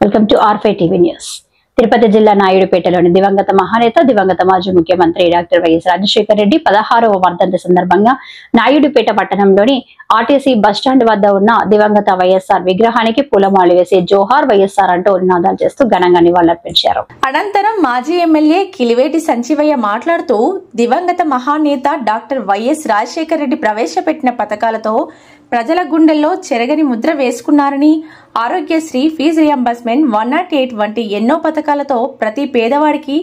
Welcome to ఆర్5 TV news. Tirupati జిల్లా నాయుడుపేటలోని దివంగత మహానేత దివంగత మాజీ ముఖ్యమంత్రి డాక్టర్ వైఎస్ రాజశేఖర రెడ్డి 16వ వర్ధంతి సందర్భంగా నాయుడుపేట పట్టణంలోని ఆర్టీసీ బస్టాండ్ వద్ద ఉన్న దివంగత వైఎస్ఆర్ విగ్రహానికి పూలమాలలు వేసి జోహార్ వైఎస్ఆర్ అంటూ నినాదాలు చేస్తూ ఘనంగా నివాళులర్పించారు. అనంతరం మాజీ ఎమ్మెల్యే కిలివేటి సంజీవయ్య మాట్లాడుతూ దివంగత మహానేత డాక్టర్ వైఎస్ రాజశేఖర రెడ్డి ప్రవేశపెట్టిన పథకాలతో ప్రజల గుండెల్లో చెరగని ముద్ర వేసుకున్నారని, ఆరోగ్యశ్రీ, ఫీజు రియంబర్స్మెంట్, 108 వంటి ఎన్నో పథకాలతో ప్రతి పేదవాడికి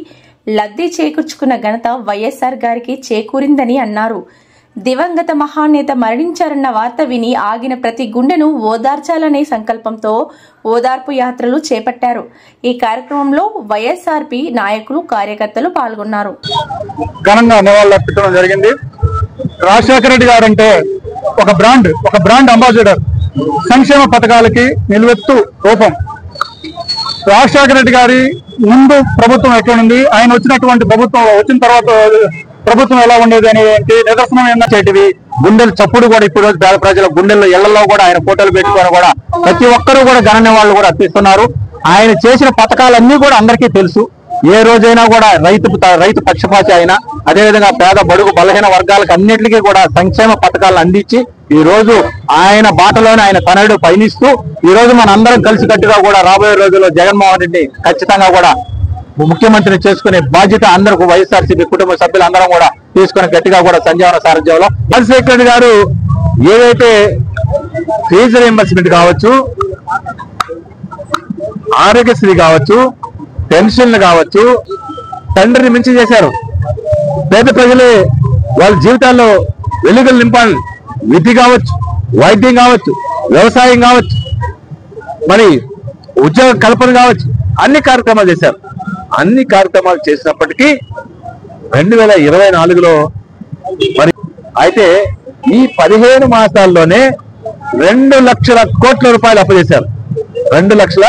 లబ్ధి చేకూర్చుకున్న ఘనత వైఎస్ఆర్ గారికి చేకూరిందని అన్నారు. దివంగత మహానేత మరణించారన్న వార్త విని ఆగిన ప్రతి గుండెను ఓదార్చాలనే సంకల్పంతో ఓదార్పు యాత్రలు చేపట్టారు. ఈ కార్యక్రమంలో వైఎస్ఆర్పీ నాయకులు, కార్యకర్తలు పాల్గొన్నారు. రాజశేఖర రెడ్డి గారంటే ఒక బ్రాండ్ అంబాసిడర్, సంక్షేమ పథకాలకి నిలువెత్తు రూపం. రాజశేఖర రెడ్డి గారి ముందు ప్రభుత్వం ఎట్లా ఉంది, ఆయన వచ్చినటువంటి ప్రభుత్వం వచ్చిన తర్వాత ప్రభుత్వం ఎలా ఉండేది అనే నిదర్శనం ఏంటంటే గుండెలు చప్పుడు కూడా ఇప్పుడు పేద ప్రజల గుండెల్లో ఇళ్లలో కూడా ఆయన ఫోటోలు పెట్టుకొని కూడా ప్రతి ఒక్కరూ కూడా గణన వాళ్ళు కూడా అర్పిస్తున్నారు. ఆయన చేసిన పథకాలన్నీ కూడా అందరికీ తెలుసు. ఏ రోజైనా కూడా రైతు పక్షపాతి అయినా, అదేవిధంగా పేద బడుగు బలహీన వర్గాలకు అన్నింటికీ కూడా సంక్షేమ పథకాలను అందించి ఈ రోజు ఆయన బాటలోనే ఆయన తనయుడు పయనిస్తూ ఈ రోజు మన అందరం కలిసికట్టుగా కూడా రాబోయే రోజుల్లో జగన్మోహన్ రెడ్డి ఖచ్చితంగా కూడా ముఖ్యమంత్రిని చేసుకునే బాధ్యత అందరూ వైఎస్ఆర్సీపీ కుటుంబ సభ్యులు అందరం కూడా తీసుకుని గట్టిగా కూడా సంజీవన సారథ్యంలో రాజశేఖర రెడ్డి గారు ఏదైతే ఫీజు రియంబర్స్మెంట్ కావచ్చు, ఆరోగ్యశ్రీ కావచ్చు, పెన్షన్లు కావచ్చు, తండ్రిని మించి చేశారు. పేద ప్రజలే వాళ్ళ జీవితాల్లో వెలుగులు నింపాలి. విద్య కావచ్చు, వైద్యం కావచ్చు, వ్యవసాయం కావచ్చు, మరి ఉద్యోగ కల్పన కావచ్చు, అన్ని కార్యక్రమాలు చేశారు. అన్ని కార్యక్రమాలు చేసినప్పటికీ 2024లో మరి అయితే ఈ 15 మాసాల్లోనే 2 లక్షల కోట్ల రూపాయలు అప్పచేశారు. 2 లక్షల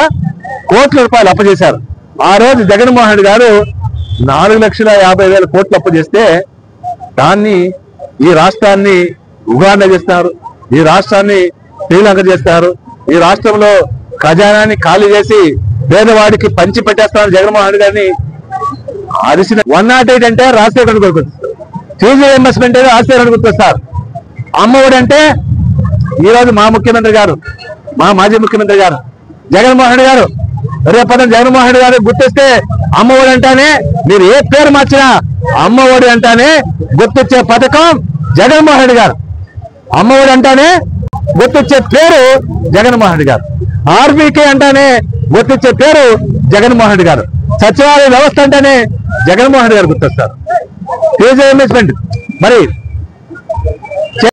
కోట్ల రూపాయలు అప్పచేశారు. ఆ రోజు జగన్మోహన్ రెడ్డి గారు 4,50,000 కోట్లు అప్పు చేస్తే దాన్ని ఈ రాష్ట్రాన్ని ఉగాండా చేస్తున్నారు, ఈ రాష్ట్రాన్ని శ్రీలంక చేస్తారు, ఈ రాష్ట్రంలో ఖజానాన్ని ఖాళీ చేసి పేదవాడికి పంచి పెట్టేస్తున్నారు. జగన్మోహన్ రెడ్డి గారిని అరిసిన 108 అంటే రాజశేఖర్ గుర్తొస్తారు, ఫీజు రియంబర్స్మెంట్ అంటే రాజశేఖర్ గుర్తొస్తారు, అమ్మఒడి అంటే ఈరోజు మా ముఖ్యమంత్రి గారు, మా మాజీ ముఖ్యమంత్రి గారు జగన్మోహన్ రెడ్డి గారు. రేపటి జగన్మోహన్ రెడ్డి గారు గుర్తిస్తే అమ్మఒడి అంటానే, మీరు ఏ పేరు మార్చినా అమ్మఒడి అంటానే గుర్తొచ్చే పథకం జగన్మోహన్ రెడ్డి గారు. అమ్మఒడి అంటానే గుర్తొచ్చే పేరు జగన్మోహన్ రెడ్డి గారు. ఆర్బీకే అంటానే గుర్తొచ్చే పేరు జగన్మోహన్ రెడ్డి గారు. సచివాలయ వ్యవస్థ అంటేనే జగన్మోహన్ రెడ్డి గారు గుర్తొస్తారు. ఫీజు రియంబర్స్మెంట్ మరి